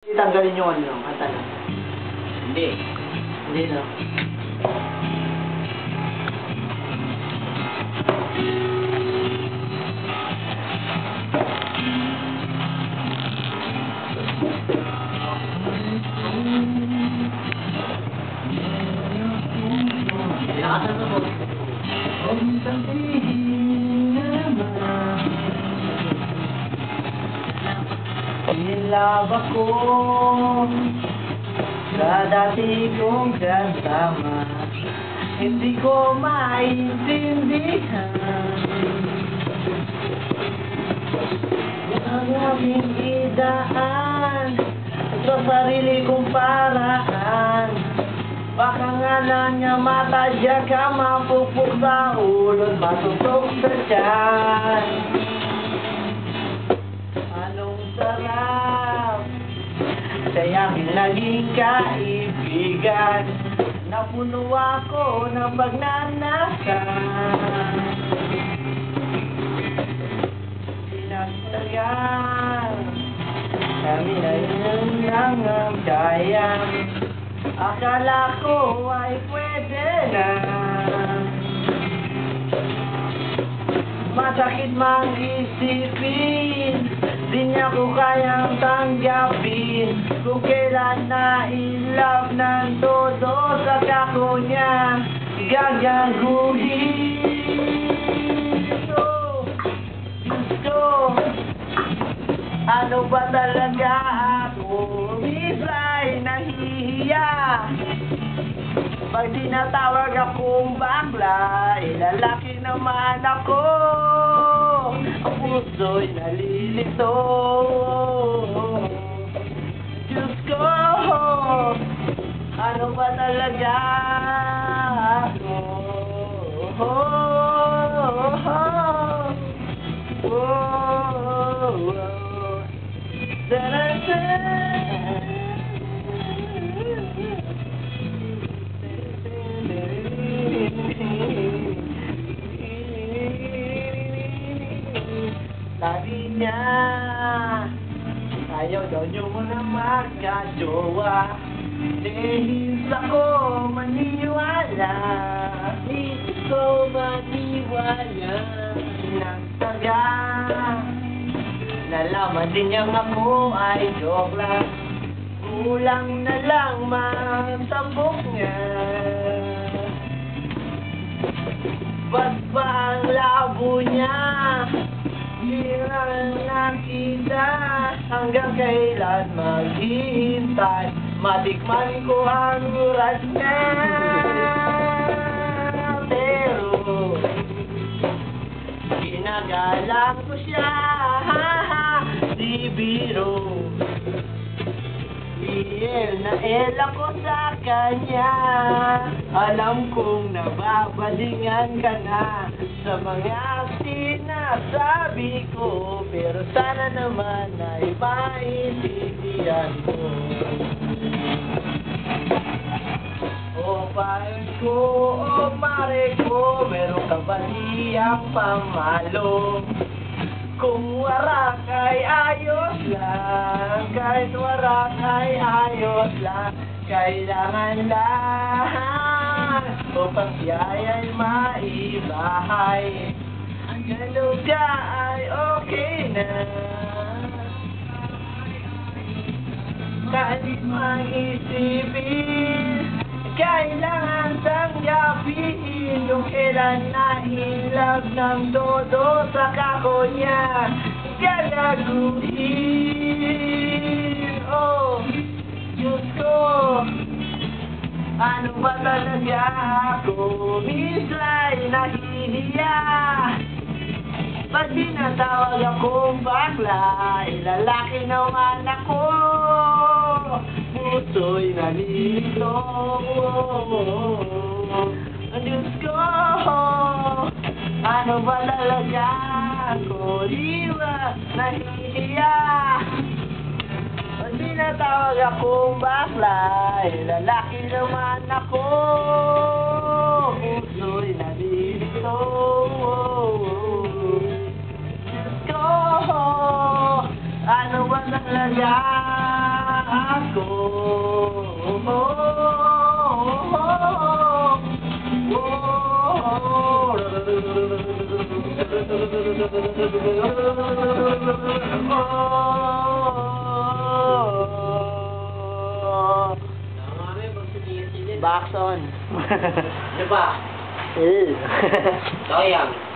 Tanggalin yung ano, kanta na. Hindi. Hindi na. Pinakasan mo po. Nilaba ko sa dati kong kasama, hindi ko maintindihan ang aming idaan sa sarili kong paraan. Baka nga lang nga matadya ka, mapupok sa ulo, matutok sa tiyan. Anong sarap sa aking naging kaibigan, napuno ako ng pagnanasa. Pinagtagal kami na yun lang ang kaya. Akala ko ay pwede na. Masakit mang isipin, di niya ko kayang tanggapin kung kailan na in-love ng todo, saka ko niya gagaguhin. So, gusto, ano ba talaga ako? Minsan nahihiya pag tinatawag akong bakla, lalaki naman ako. Ang puso'y nalilito. Diyos ko, ano ba talaga ako? Sabi niya, ayaw daw niyo muna magkajowa. Dahil ako maniwala, hindi ko maniwala. Nagtaga, nalaman din niyang ako ay joke lang. Kulang na lang magsabok niya. Ba't ba ang labo niya? Hirang nakita, hanggang kailan maghihintay, matikman ko ang uras niya. Pero ginagalang ko siya, di biro. Na ako sa kanya. Alam kong nababalingan ka na sa mga sinasabi ko, pero sana naman ay maintindihan mo. O paano ko, o mare ko, meron ka ba diyang pamalo? Kung warak ay ayos lang, kahit warak ay ayos lang, kailangan lang upang siya'y maibahay. Ang ganun ka ay okay na, kahit mang isipin, kailangan tanggapin. Kung kailan nahilab ng todo, saka ko niya gagaguhin. Oh, Diyos ko, ano ba talaga ako? Minsan nahihiya pag tinatawag akong bakla, lalaki naman ako. Puso'y nalilito. Ang Diyos ko, ano ba talaga ako? Di ba nahihiya pag tinatawag akong bakla, lalaki naman ako. Puso'y nalilito. Diyos ko, ano ba talaga Box on. Ano ba? Eh. Sayang.